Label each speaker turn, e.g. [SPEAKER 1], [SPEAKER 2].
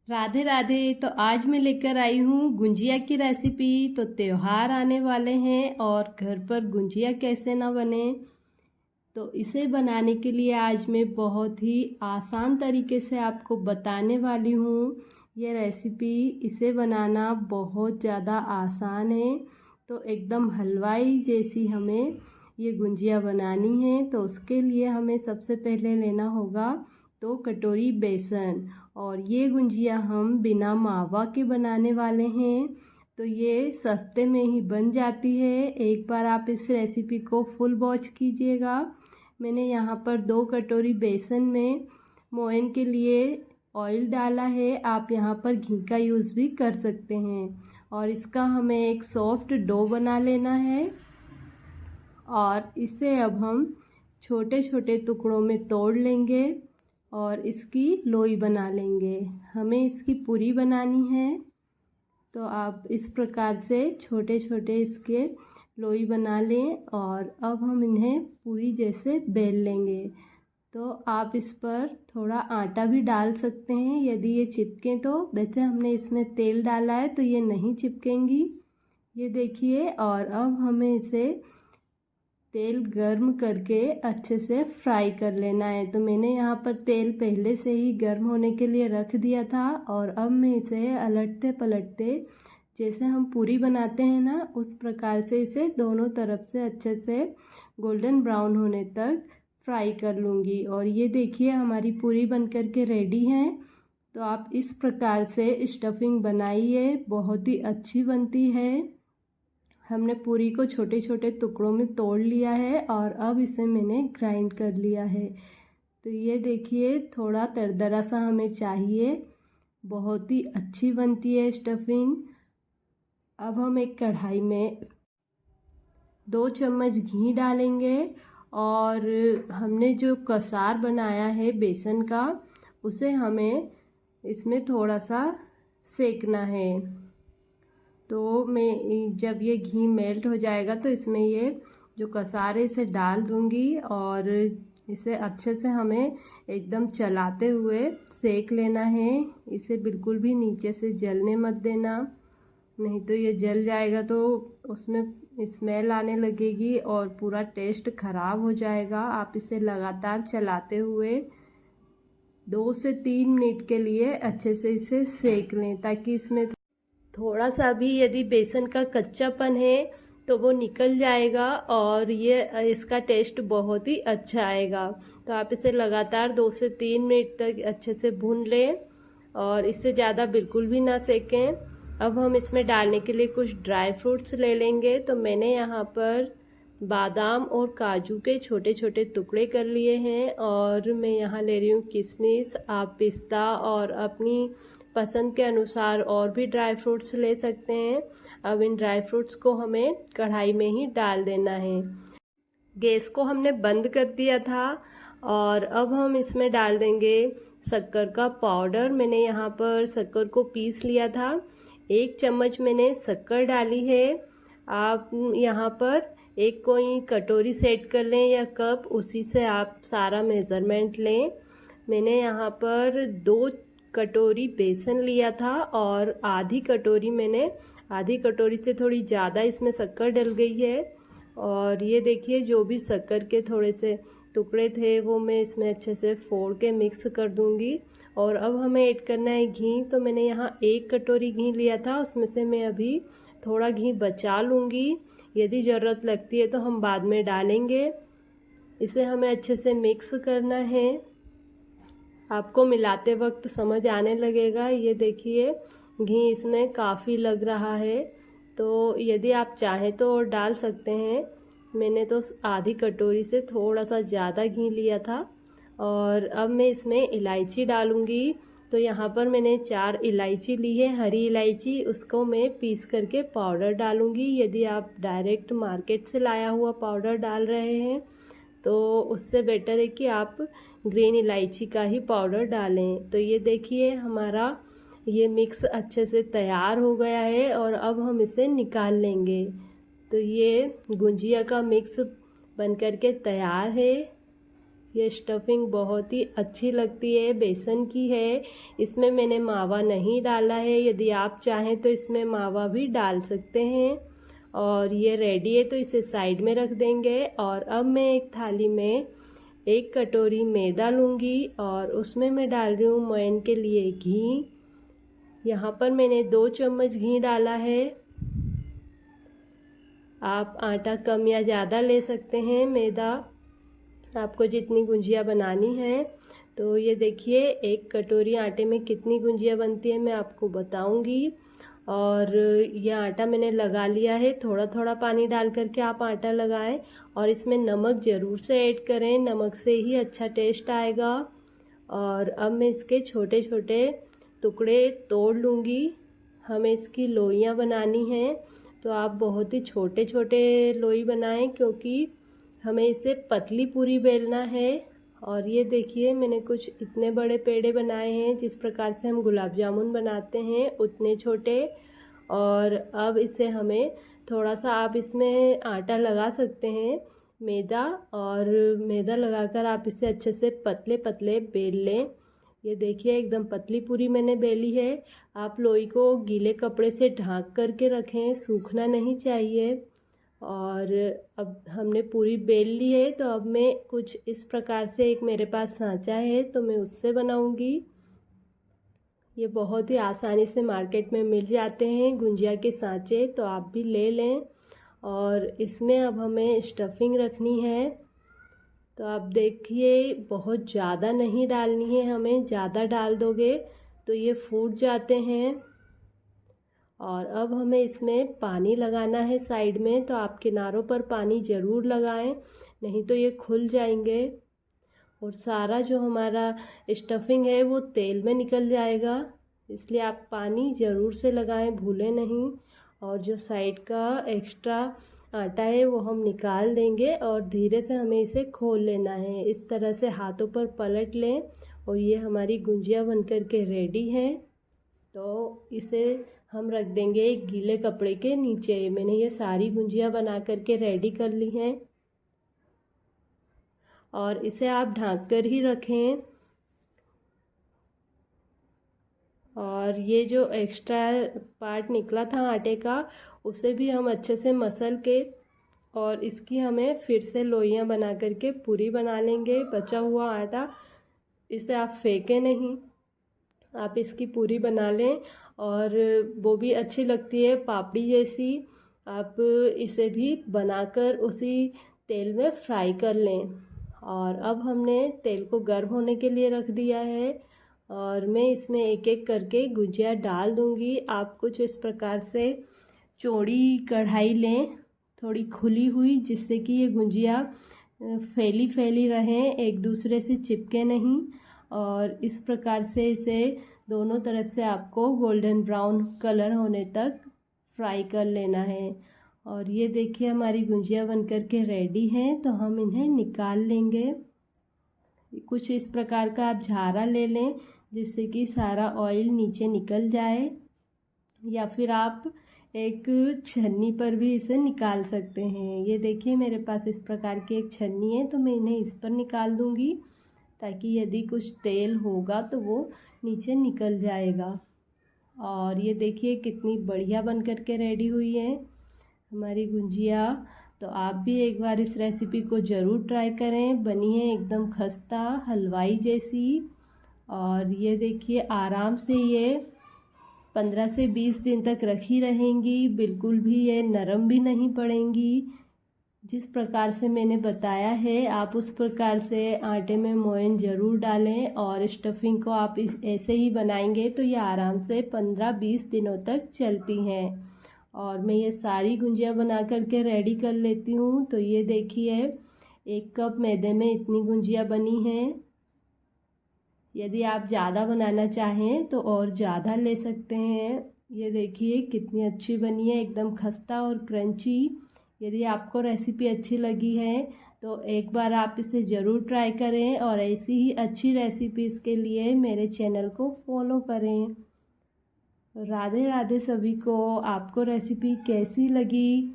[SPEAKER 1] राधे राधे। तो आज मैं लेकर आई हूँ गुंजिया की रेसिपी। तो त्योहार आने वाले हैं और घर पर गुंजिया कैसे ना बने। तो इसे बनाने के लिए आज मैं बहुत ही आसान तरीके से आपको बताने वाली हूँ ये रेसिपी। इसे बनाना बहुत ज़्यादा आसान है। तो एकदम हलवाई जैसी हमें ये गुंजिया बनानी है। तो उसके लिए हमें सबसे पहले लेना होगा 2 कटोरी बेसन। और ये गुंजिया हम बिना मावा के बनाने वाले हैं। तो ये सस्ते में ही बन जाती है। एक बार आप इस रेसिपी को फुल वॉच कीजिएगा। मैंने यहाँ पर 2 कटोरी बेसन में मोयन के लिए ऑयल डाला है। आप यहाँ पर घी का यूज़ भी कर सकते हैं। और इसका हमें एक सॉफ्ट डो बना लेना है। और इसे अब हम छोटे छोटे टुकड़ों में तोड़ लेंगे और इसकी लोई बना लेंगे। हमें इसकी पूरी बनानी है। तो आप इस प्रकार से छोटे छोटे इसके लोई बना लें और अब हम इन्हें पूरी जैसे बेल लेंगे। तो आप इस पर थोड़ा आटा भी डाल सकते हैं यदि ये चिपकें तो। वैसे हमने इसमें तेल डाला है तो ये नहीं चिपकेंगी। ये देखिए। और अब हमें इसे तेल गर्म करके अच्छे से फ्राई कर लेना है। तो मैंने यहाँ पर तेल पहले से ही गर्म होने के लिए रख दिया था। और अब मैं इसे अलटते पलटते जैसे हम पूरी बनाते हैं ना, उस प्रकार से इसे दोनों तरफ से अच्छे से गोल्डन ब्राउन होने तक फ्राई कर लूँगी। और ये देखिए हमारी पूरी बन कर के रेडी है। तो आप इस प्रकार से स्टफिंग बनाइए, बहुत ही अच्छी बनती है। हमने पूरी को छोटे छोटे टुकड़ों में तोड़ लिया है और अब इसे मैंने ग्राइंड कर लिया है। तो ये देखिए थोड़ा दरदरा सा हमें चाहिए। बहुत ही अच्छी बनती है स्टफिंग। अब हम एक कढ़ाई में 2 चम्मच घी डालेंगे और हमने जो कसार बनाया है बेसन का, उसे हमें इसमें थोड़ा सा सेकना है। तो मैं जब ये घी मेल्ट हो जाएगा तो इसमें ये जो कसार है इसे डाल दूंगी और इसे अच्छे से हमें एकदम चलाते हुए सेक लेना है। इसे बिल्कुल भी नीचे से जलने मत देना, नहीं तो ये जल जाएगा तो उसमें स्मेल आने लगेगी और पूरा टेस्ट ख़राब हो जाएगा। आप इसे लगातार चलाते हुए 2 से 3 मिनट के लिए अच्छे से इसे सेक लें, ताकि इसमें थोड़ा सा भी यदि बेसन का कच्चापन है तो वो निकल जाएगा और ये इसका टेस्ट बहुत ही अच्छा आएगा। तो आप इसे लगातार 2 से 3 मिनट तक अच्छे से भून लें और इससे ज़्यादा बिल्कुल भी ना सेकें। अब हम इसमें डालने के लिए कुछ ड्राई फ्रूट्स ले लेंगे। तो मैंने यहाँ पर बादाम और काजू के छोटे छोटे टुकड़े कर लिए हैं और मैं यहाँ ले रही हूँ किशमिश। आप पिस्ता और अपनी पसंद के अनुसार और भी ड्राई फ्रूट्स ले सकते हैं। अब इन ड्राई फ्रूट्स को हमें कढ़ाई में ही डाल देना है। गैस को हमने बंद कर दिया था और अब हम इसमें डाल देंगे शक्कर का पाउडर। मैंने यहाँ पर शक्कर को पीस लिया था। 1 चम्मच मैंने शक्कर डाली है। आप यहाँ पर एक कोई कटोरी सेट कर लें या कप, उसी से आप सारा मेज़रमेंट लें। मैंने यहाँ पर 2 कटोरी बेसन लिया था और आधी कटोरी से थोड़ी ज़्यादा इसमें शक्कर डल गई है। और ये देखिए जो भी शक्कर के थोड़े से टुकड़े थे वो मैं इसमें अच्छे से फोड़ के मिक्स कर दूंगी। और अब हमें ऐड करना है घी। तो मैंने यहाँ 1 कटोरी घी लिया था, उसमें से मैं अभी थोड़ा घी बचा लूँगी। यदि ज़रूरत लगती है तो हम बाद में डालेंगे। इसे हमें अच्छे से मिक्स करना है। आपको मिलाते वक्त समझ आने लगेगा। ये देखिए घी इसमें काफ़ी लग रहा है। तो यदि आप चाहें तो और डाल सकते हैं। मैंने तो आधी कटोरी से थोड़ा सा ज़्यादा घी लिया था। और अब मैं इसमें इलायची डालूँगी। तो यहाँ पर मैंने 4 इलायची ली है, हरी इलायची। उसको मैं पीस करके पाउडर डालूँगी। यदि आप डायरेक्ट मार्केट से लाया हुआ पाउडर डाल रहे हैं तो उससे बेटर है कि आप ग्रीन इलायची का ही पाउडर डालें। तो ये देखिए हमारा ये मिक्स अच्छे से तैयार हो गया है और अब हम इसे निकाल लेंगे। तो ये गुंजिया का मिक्स बनकर के तैयार है। ये स्टफिंग बहुत ही अच्छी लगती है, बेसन की है। इसमें मैंने मावा नहीं डाला है, यदि आप चाहें तो इसमें मावा भी डाल सकते हैं। और ये रेडी है तो इसे साइड में रख देंगे। और अब मैं एक थाली में 1 कटोरी मैदा लूँगी और उसमें मैं डाल रही हूँ मोयन के लिए घी। यहाँ पर मैंने 2 चम्मच घी डाला है। आप आटा कम या ज़्यादा ले सकते हैं, मैदा आपको जितनी गुंजिया बनानी है। तो ये देखिए 1 कटोरी आटे में कितनी गुंजिया बनती है मैं आपको बताऊंगी। और ये आटा मैंने लगा लिया है, थोड़ा थोड़ा पानी डाल करके आप आटा लगाएं। और इसमें नमक ज़रूर से ऐड करें, नमक से ही अच्छा टेस्ट आएगा। और अब मैं इसके छोटे छोटे टुकड़े तोड़ लूँगी। हमें इसकी लोइयाँ बनानी हैं, तो आप बहुत ही छोटे छोटे लोई बनाएं, क्योंकि हमें इसे पतली पूरी बेलना है। और ये देखिए मैंने कुछ इतने बड़े पेड़े बनाए हैं, जिस प्रकार से हम गुलाब जामुन बनाते हैं उतने छोटे। और अब इसे हमें थोड़ा सा, आप इसमें आटा लगा सकते हैं मैदा, और मैदा लगाकर आप इसे अच्छे से पतले पतले बेल लें। ये देखिए एकदम पतली पूरी मैंने बेली है। आप लोई को गीले कपड़े से ढक करके रखें, सूखना नहीं चाहिए। और अब हमने पूरी बेल ली है, तो अब मैं कुछ इस प्रकार से, एक मेरे पास सांचा है तो मैं उससे बनाऊंगी। ये बहुत ही आसानी से मार्केट में मिल जाते हैं गुंजिया के सांचे, तो आप भी ले लें। और इसमें अब हमें स्टफिंग रखनी है। तो आप देखिए बहुत ज़्यादा नहीं डालनी है हमें, ज़्यादा डाल दोगे तो ये फूट जाते हैं। और अब हमें इसमें पानी लगाना है साइड में, तो आप किनारों पर पानी ज़रूर लगाएं, नहीं तो ये खुल जाएंगे और सारा जो हमारा स्टफिंग है वो तेल में निकल जाएगा। इसलिए आप पानी ज़रूर से लगाएं, भूलें नहीं। और जो साइड का एक्स्ट्रा आटा है वो हम निकाल देंगे और धीरे से हमें इसे खोल लेना है। इस तरह से हाथों पर पलट लें और ये हमारी गुंजिया बनकर के रेडी है। तो इसे हम रख देंगे एक गीले कपड़े के नीचे। मैंने ये सारी गुंजिया बना करके रेडी कर ली हैं और इसे आप ढक कर ही रखें। और ये जो एक्स्ट्रा पार्ट निकला था आटे का, उसे भी हम अच्छे से मसल के और इसकी हमें फिर से लोइयां बना करके पूरी बना लेंगे। बचा हुआ आटा इसे आप फेंकें नहीं, आप इसकी पूरी बना लें और वो भी अच्छी लगती है पापड़ी जैसी। आप इसे भी बनाकर उसी तेल में फ्राई कर लें। और अब हमने तेल को गर्म होने के लिए रख दिया है और मैं इसमें एक एक करके गुजिया डाल दूंगी। आप कुछ इस प्रकार से चौड़ी कढ़ाई लें, थोड़ी खुली हुई, जिससे कि ये गुजिया फैली फैली रहें, एक दूसरे से चिपके नहीं। और इस प्रकार से इसे दोनों तरफ से आपको गोल्डन ब्राउन कलर होने तक फ्राई कर लेना है। और ये देखिए हमारी गुंजिया बनकर के रेडी हैं, तो हम इन्हें निकाल लेंगे। कुछ इस प्रकार का आप झारा ले लें, जिससे कि सारा ऑयल नीचे निकल जाए, या फिर आप एक छन्नी पर भी इसे निकाल सकते हैं। ये देखिए मेरे पास इस प्रकार की एक छन्नी है, तो मैं इन्हें इस पर निकाल दूंगी, ताकि यदि कुछ तेल होगा तो वो नीचे निकल जाएगा। और ये देखिए कितनी बढ़िया बन कर के रेडी हुई है हमारी गुंजिया। तो आप भी एक बार इस रेसिपी को ज़रूर ट्राई करें, बनी है एकदम खस्ता हलवाई जैसी। और ये देखिए आराम से ये 15 से 20 दिन तक रखी रहेंगी, बिल्कुल भी ये नरम भी नहीं पड़ेंगी। जिस प्रकार से मैंने बताया है आप उस प्रकार से आटे में मोयन ज़रूर डालें और स्टफिंग को आप ऐसे ही बनाएंगे तो ये आराम से 15-20 दिनों तक चलती हैं। और मैं ये सारी गुंजिया बना करके रेडी कर लेती हूँ। तो ये देखिए 1 कप मैदे में इतनी गुंजिया बनी है। यदि आप ज़्यादा बनाना चाहें तो और ज़्यादा ले सकते हैं। ये देखिए कितनी अच्छी बनी है, एकदम खस्ता और क्रंची। यदि आपको रेसिपी अच्छी लगी है तो एक बार आप इसे ज़रूर ट्राई करें और ऐसी ही अच्छी रेसिपीज़ के लिए मेरे चैनल को फॉलो करें। राधे राधे सभी को। आपको रेसिपी कैसी लगी